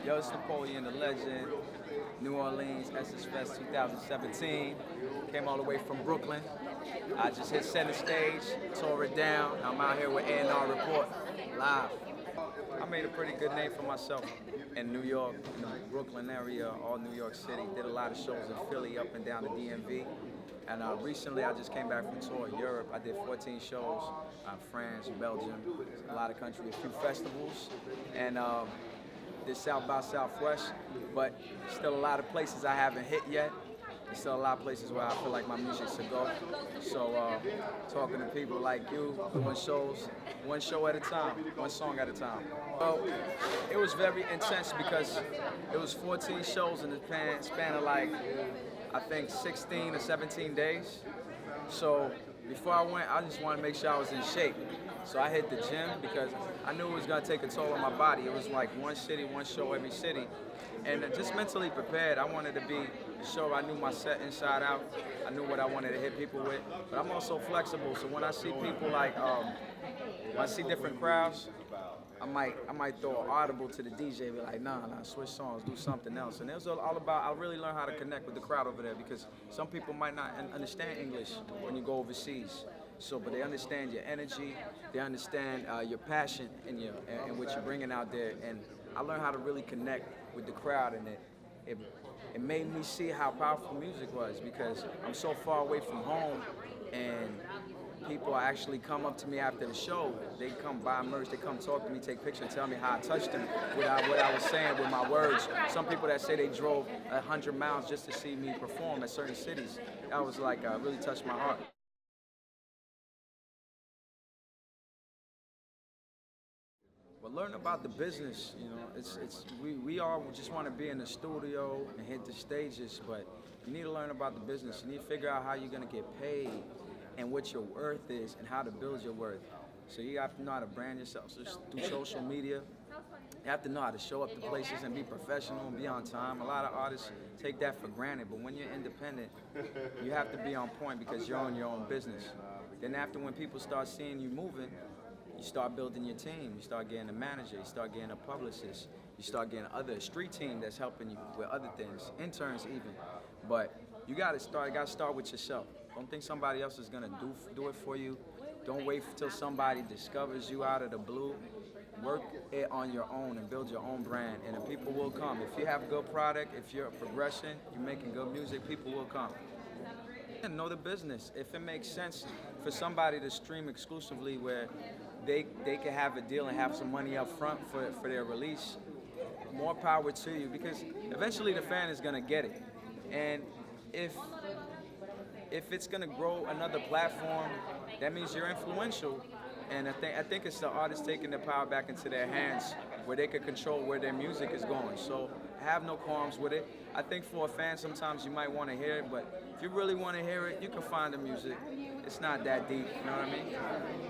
Yo, it's Napoleon, the legend, New Orleans, Essence Fest 2017. Came all the way from Brooklyn. I just hit center stage, tore it down. I'm out here with A&R Report, live. I made a pretty good name for myself in New York, in the Brooklyn area, all New York City. Did a lot of shows in Philly, up and down the DMV. And recently I just came back from tour in Europe. I did 14 shows, France, Belgium, a lot of countries, a few festivals, and did South by Southwest, but still a lot of places I haven't hit yet. There's still a lot of places where I feel like my music should go. So talking to people like you, doing shows, one show at a time, one song at a time. Well, it was very intense because it was 14 shows in the span of like, I think 16 or 17 days. So before I went, I just wanted to make sure I was in shape. So I hit the gym because I knew it was going to take a toll on my body. It was like one city, one show every city. And just mentally prepared. I wanted to be sure I knew my set inside out. I knew what I wanted to hit people with. But I'm also flexible, so when I see people like, when I see different crowds, I might throw an audible to the DJ, be like, nah, switch songs, do something else. And it was all about, I really learned how to connect with the crowd over there because some people might not understand English when you go overseas. So, but they understand your energy, they understand your passion and what you're bringing out there. And I learned how to really connect with the crowd, and it made me see how powerful music was because I'm so far away from home, and people actually come up to me after the show. They come buy merch, they come talk to me, take pictures, tell me how I touched them, what I was saying with my words. Some people that say they drove 100 miles just to see me perform at certain cities. That was like, really touched my heart. But learn about the business, you know, we all just want to be in the studio and hit the stages, but you need to learn about the business. You need to figure out how you're going to get paid and what your worth is and how to build your worth. So you have to know how to brand yourself through social media. You have to know how to show up to places and be professional and be on time. A lot of artists take that for granted, but when you're independent, you have to be on point because you're on your own business. Then after, when people start seeing you moving, you start building your team, you start getting a manager, you start getting a publicist, you start getting other street team that's helping you with other things, interns even. But you gotta start with yourself. Don't think somebody else is gonna do it for you. Don't wait till somebody discovers you out of the blue. Work it on your own and build your own brand, and the people will come. If you have good product, if you're a progression, you're making good music, people will come. And know the business. If it makes sense for somebody to stream exclusively where they can have a deal and have some money up front for their release, more power to you, because eventually the fan is gonna get it. And if it's gonna grow another platform, that means you're influential. And I think it's the artists taking the power back into their hands where they can control where their music is going. So have no qualms with it. I think for a fan, sometimes you might want to hear it, but if you really want to hear it, you can find the music. It's not that deep, you know what I mean?